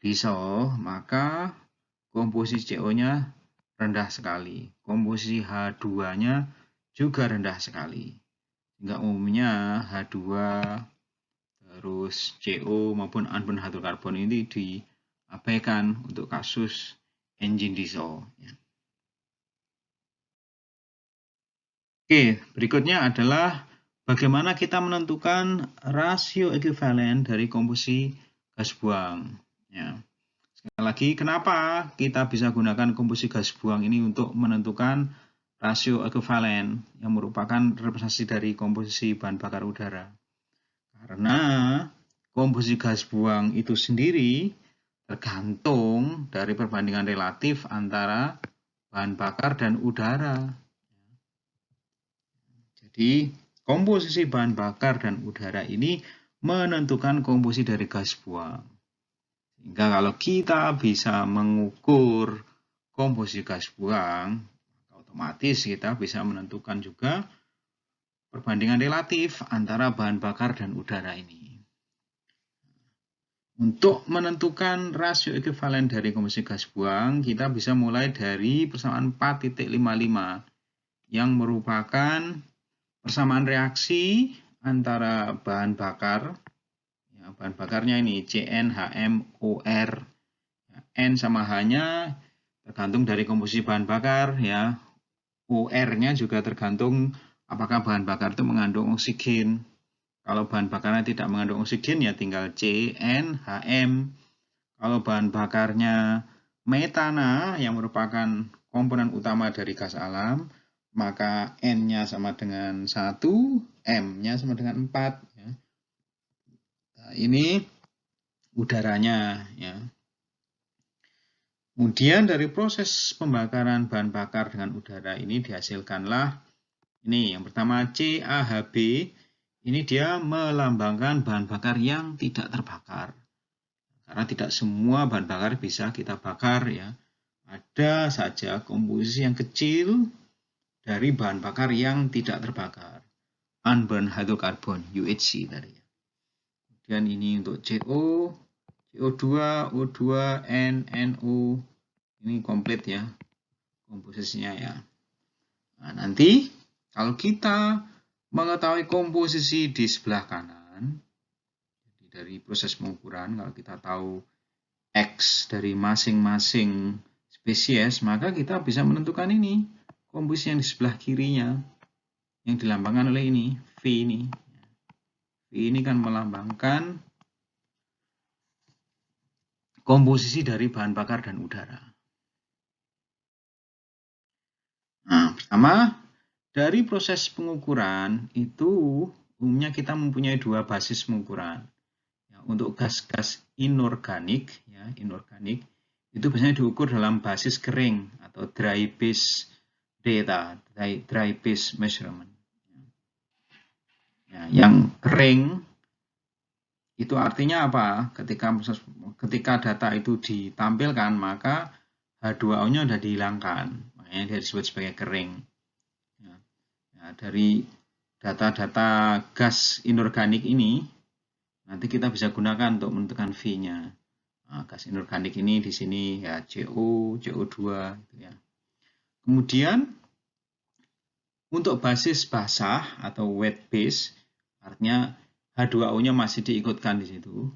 diesel, maka komposisi CO-nya rendah sekali, komposisi H2-nya juga rendah sekali. Sehingga umumnya H2 terus CO maupun unburned hydrocarbon ini diabaikan untuk kasus engine diesel. Oke, berikutnya adalah bagaimana kita menentukan rasio ekuivalen dari komposisi gas buang. Ya. Sekali lagi, kenapa kita bisa gunakan komposisi gas buang ini untuk menentukan rasio ekuivalen yang merupakan representasi dari komposisi bahan bakar udara? Karena komposisi gas buang itu sendiri tergantung dari perbandingan relatif antara bahan bakar dan udara. Jadi, komposisi bahan bakar dan udara ini menentukan komposisi dari gas buang. Sehingga kalau kita bisa mengukur komposisi gas buang, otomatis kita bisa menentukan juga perbandingan relatif antara bahan bakar dan udara ini. Untuk menentukan rasio ekuivalen dari komposisi gas buang, kita bisa mulai dari persamaan 4.55 yang merupakan persamaan reaksi antara bahan bakar, ya, bahan bakarnya ini CnHMOR, ya, N sama H-nya tergantung dari komposisi bahan bakar, ya. OR-nya juga tergantung apakah bahan bakar itu mengandung oksigen. Kalau bahan bakarnya tidak mengandung oksigen, ya tinggal CnHM. Kalau bahan bakarnya metana yang merupakan komponen utama dari gas alam, maka N-nya sama dengan 1, M-nya sama dengan 4. Ya. Nah, ini udaranya. Ya. Kemudian dari proses pembakaran bahan bakar dengan udara ini dihasilkanlah ini yang pertama CaHB. Ini dia melambangkan bahan bakar yang tidak terbakar. Karena tidak semua bahan bakar bisa kita bakar, ya. Ada saja komposisi yang kecil dari bahan bakar yang tidak terbakar. Unburned hydrocarbon, UHC tadi. Kemudian ini untuk CO, CO2, O2, N, NO. Ini komplit ya komposisinya ya. Nah, nanti kalau kita mengetahui komposisi di sebelah kanan, dari proses pengukuran, kalau kita tahu X dari masing-masing spesies, maka kita bisa menentukan ini, komposisi yang di sebelah kirinya, yang dilambangkan oleh ini, V ini. V ini kan melambangkan komposisi dari bahan bakar dan udara. Nah, pertama, dari proses pengukuran itu umumnya kita mempunyai dua basis pengukuran. Ya, untuk gas-gas inorganik, ya, inorganik itu biasanya diukur dalam basis kering atau dry base data, dry base measurement. Ya, yang kering itu artinya apa? Ketika data itu ditampilkan, maka H2O-nya sudah dihilangkan, makanya dia disebut sebagai kering. Ya, dari data-data gas inorganik ini, nanti kita bisa gunakan untuk menentukan V-nya. Nah, gas inorganik ini di sini ya CO, CO2, gitu ya. Kemudian untuk basis basah atau wet base, artinya H2O-nya masih diikutkan di situ.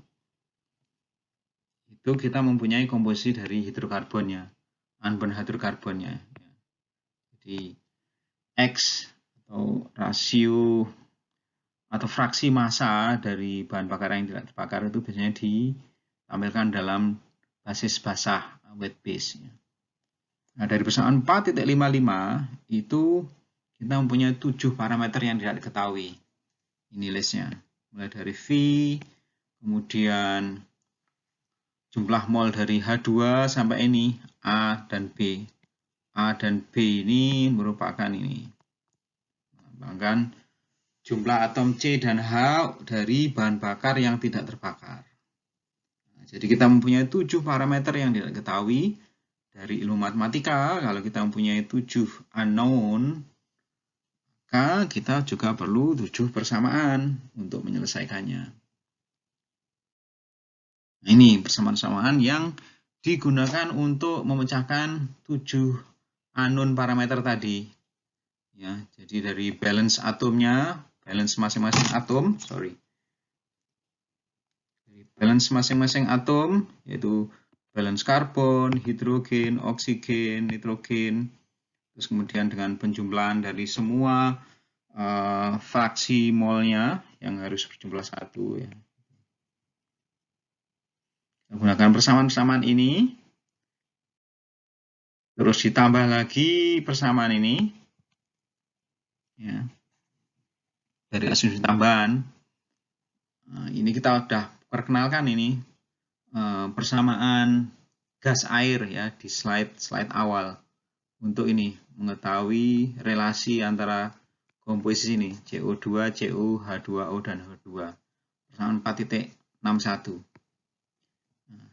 Itu kita mempunyai komposisi dari hidrokarbonnya, unburned hidrokarbonnya. Jadi X atau rasio atau fraksi massa dari bahan bakar yang tidak terbakar itu biasanya ditampilkan dalam basis basah, wet base. Nah, dari persamaan 4.55 itu kita mempunyai 7 parameter yang tidak diketahui. Ini listnya. Mulai dari V, kemudian jumlah mol dari H2 sampai ini A dan B. A dan B ini merupakan ini. Bahkan jumlah atom C dan H dari bahan bakar yang tidak terbakar. Nah, jadi kita mempunyai 7 parameter yang tidak diketahui. Dari ilmu matematika, kalau kita mempunyai 7 unknown, maka kita juga perlu 7 persamaan untuk menyelesaikannya. Nah, ini persamaan-persamaan yang digunakan untuk memecahkan 7 unknown parameter tadi. Ya, jadi dari balance atomnya, balance masing-masing atom, dari balance masing-masing atom, yaitu balance karbon, hidrogen, oksigen, nitrogen, terus kemudian dengan penjumlahan dari semua fraksi molnya yang harus berjumlah 1. Ya. Menggunakan persamaan-persamaan ini, terus ditambah lagi persamaan ini, ya, dari asumsi tambahan. Nah, ini kita sudah perkenalkan ini persamaan gas air ya di slide awal untuk ini mengetahui relasi antara komposisi ini CO2, CO, H2O dan H2 persamaan 4.61. Nah,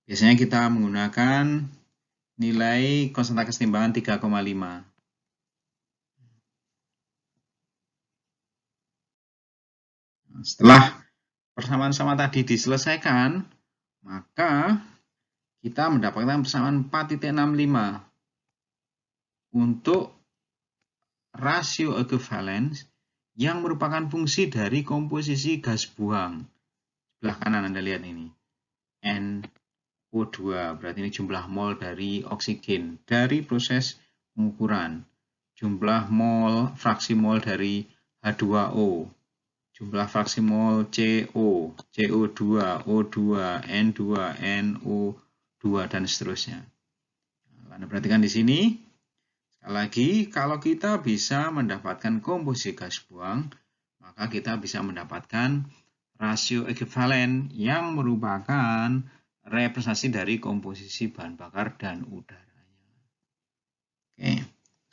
biasanya kita menggunakan nilai konstanta kesetimbangan 3,5. Setelah persamaan sama tadi diselesaikan, maka kita mendapatkan persamaan 4,65 untuk rasio equivalence yang merupakan fungsi dari komposisi gas buang. Sebelah kanan Anda lihat ini. NO2, berarti ini jumlah mol dari oksigen dari proses pengukuran. Jumlah mol, fraksi mol dari H2O. Jumlah fraksi mol CO, CO2, O2, N2, NO2, dan seterusnya. Anda perhatikan di sini. Sekali lagi, kalau kita bisa mendapatkan komposisi gas buang, maka kita bisa mendapatkan rasio ekuivalen yang merupakan representasi dari komposisi bahan bakar dan udaranya. Oke.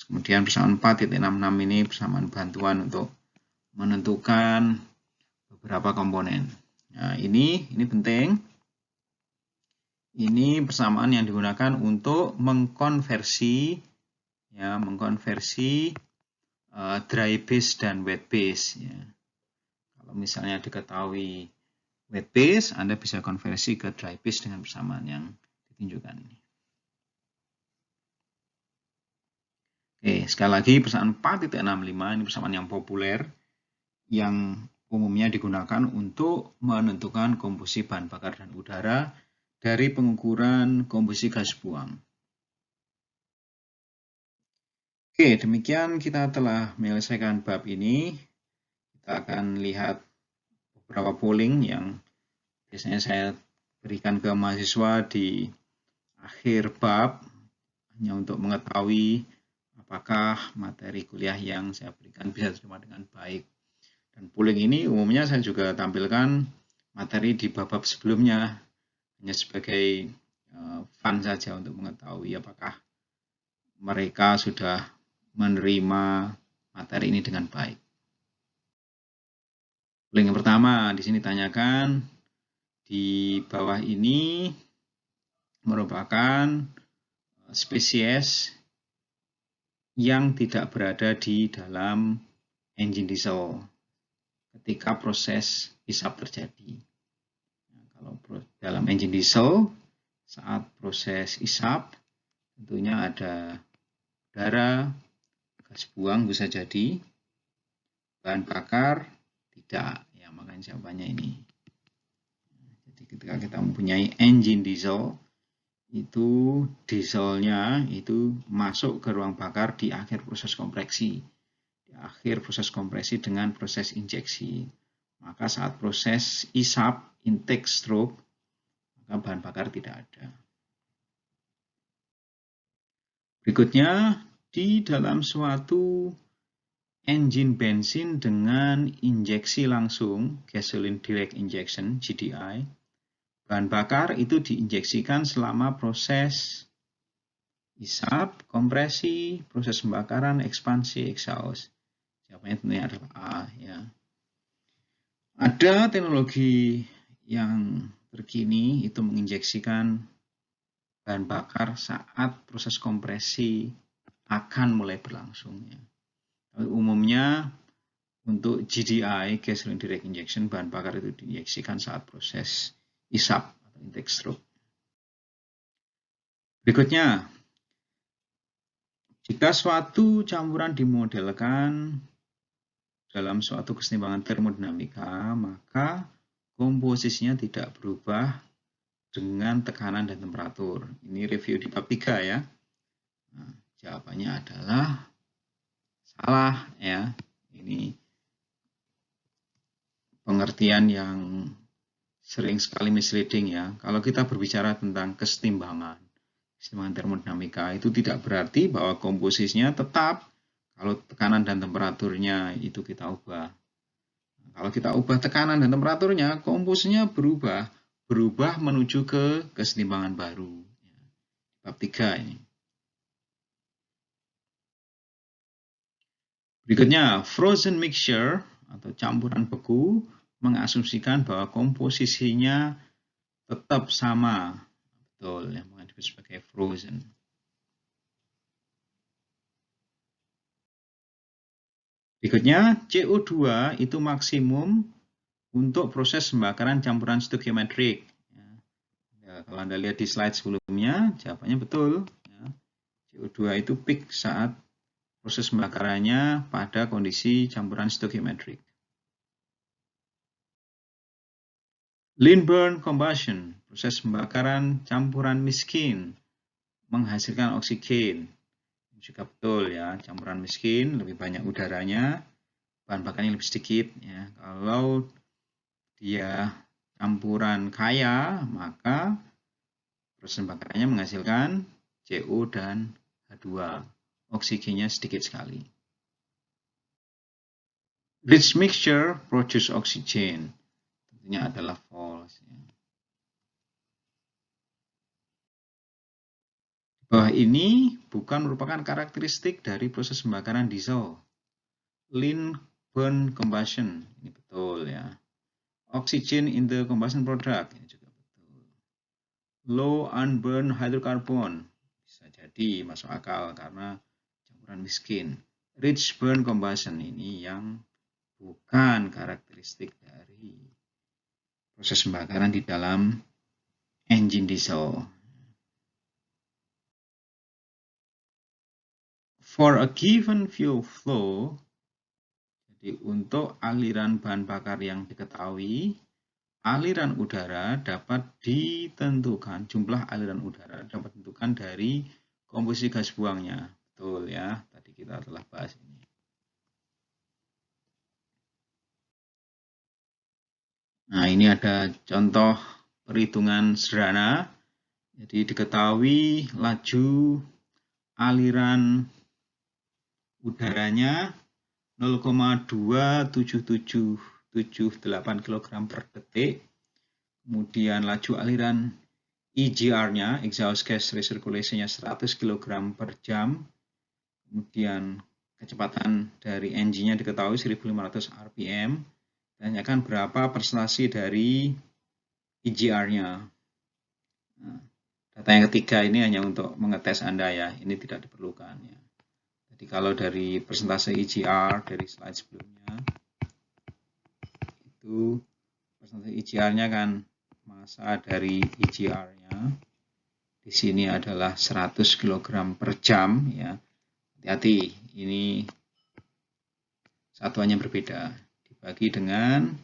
Kemudian persamaan 4,66 ini persamaan bantuan untuk menentukan beberapa komponen. Nah, ini penting. Ini persamaan yang digunakan untuk mengkonversi dry base dan wet base. Ya. Kalau misalnya diketahui wet base, Anda bisa konversi ke dry base dengan persamaan yang ditunjukkan ini. Oke, sekali lagi persamaan 4,65 ini persamaan yang populer yang umumnya digunakan untuk menentukan komposisi bahan bakar dan udara dari pengukuran komposisi gas buang. Oke, demikian kita telah menyelesaikan bab ini. Kita akan lihat beberapa polling yang biasanya saya berikan ke mahasiswa di akhir bab, hanya untuk mengetahui apakah materi kuliah yang saya berikan bisa diterima dengan baik. Dan polling ini umumnya saya juga tampilkan materi di bab-bab sebelumnya, hanya sebagai fun saja untuk mengetahui apakah mereka sudah menerima materi ini dengan baik. Polling yang pertama di sini tanyakan, di bawah ini merupakan spesies yang tidak berada di dalam engine diesel ketika proses hisap terjadi. Nah, kalau dalam engine diesel, saat proses hisap, tentunya ada udara, gas buang bisa jadi, bahan bakar tidak, ya makanya jawabannya ini. Jadi ketika kita mempunyai engine diesel, itu dieselnya itu masuk ke ruang bakar di akhir proses kompresi. Di akhir proses kompresi dengan proses injeksi. Maka saat proses hisap, intake stroke, maka bahan bakar tidak ada. Berikutnya, di dalam suatu engine bensin dengan injeksi langsung, gasoline direct injection, GDI, bahan bakar itu diinjeksikan selama proses hisap, kompresi, proses pembakaran, ekspansi, exhaust. Jawabannya tentunya adalah A. Ya. Ada teknologi yang terkini itu menginjeksikan bahan bakar saat proses kompresi akan mulai berlangsung. Ya. Umumnya untuk GDI, gasoline direct injection, bahan bakar itu diinjeksikan saat proses hisap atau intake stroke. Berikutnya, jika suatu campuran dimodelkan dalam suatu keseimbangan termodinamika, maka komposisinya tidak berubah dengan tekanan dan temperatur. Ini review di bab 3 ya. Nah, jawabannya adalah salah ya. Ini pengertian yang sering sekali misleading ya. Kalau kita berbicara tentang kesetimbangan termodinamika itu tidak berarti bahwa komposisinya tetap kalau tekanan dan temperaturnya itu kita ubah. Kalau kita ubah tekanan dan temperaturnya, komposisinya berubah menuju ke kesetimbangan baru. Bab 3 ini. Berikutnya, frozen mixture atau campuran beku mengasumsikan bahwa komposisinya tetap sama. Betul, yang disebut sebagai frozen. Berikutnya, CO2 itu maksimum untuk proses pembakaran campuran stoichiometrik. Kalau Anda lihat di slide sebelumnya, jawabannya betul. CO2 itu peak saat proses pembakarannya pada kondisi campuran stoichiometric. Lean burn combustion, proses pembakaran campuran miskin menghasilkan oksigen. Juga betul ya, campuran miskin lebih banyak udaranya, bahan bakarnya lebih sedikit ya. Kalau dia campuran kaya, maka proses pembakarannya menghasilkan CO dan H2. Oksigennya sedikit sekali. Rich mixture produce oxygen. Tentunya adalah false. Bahwa ini bukan merupakan karakteristik dari proses pembakaran diesel. Lean burn combustion. Ini betul ya. Oxygen in the combustion product. Ini juga betul. Low unburned hydrocarbon. Bisa jadi masuk akal karena campuran miskin. Rich burn combustion ini yang bukan karakteristik dari proses pembakaran di dalam engine diesel. For a given fuel flow, jadi untuk aliran bahan bakar yang diketahui, aliran udara dapat ditentukan, jumlah aliran udara dapat ditentukan dari komposisi gas buangnya. Betul ya, tadi kita telah bahas ini. Nah, ini ada contoh perhitungan sederhana. Jadi diketahui laju aliran udaranya 0,27778 kg per detik. Kemudian laju aliran EGR-nya, exhaust gas recirculation-nya 100 kg per jam. Kemudian kecepatan dari engine-nya diketahui 1500 rpm. Tanyakan berapa prestasi dari EGR-nya. Nah, data yang ketiga ini hanya untuk mengetes Anda ya, ini tidak diperlukan ya. Jadi kalau dari persentase EGR dari slide sebelumnya, itu persentase EGR-nya kan massa dari EGR-nya di sini adalah 100 kg per jam ya. Hati-hati, ini satuannya berbeda. Dibagi dengan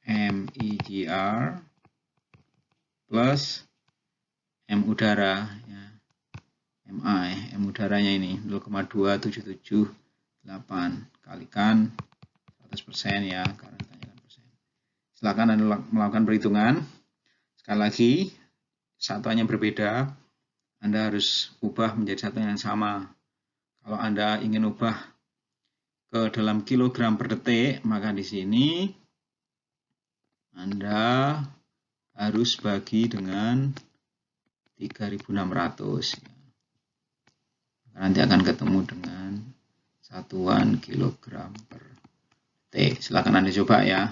MEGR plus M udara ya. M udaranya ini 0,2778 kalikan 100% ya, karena ditanyakan persen. Silakan Anda melakukan perhitungan. Sekali lagi, satuannya berbeda. Anda harus ubah menjadi satuan yang sama. Kalau Anda ingin ubah ke dalam kilogram per detik, maka di sini Anda harus bagi dengan 3.600. Nanti akan ketemu dengan satuan kilogram per detik. Silakan Anda coba ya.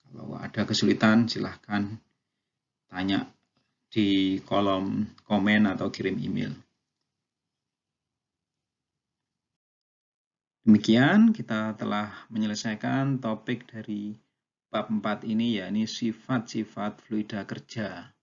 Kalau ada kesulitan, silahkan tanya di kolom komen atau kirim email. Demikian kita telah menyelesaikan topik dari bab 4 ini, yakni sifat-sifat fluida kerja.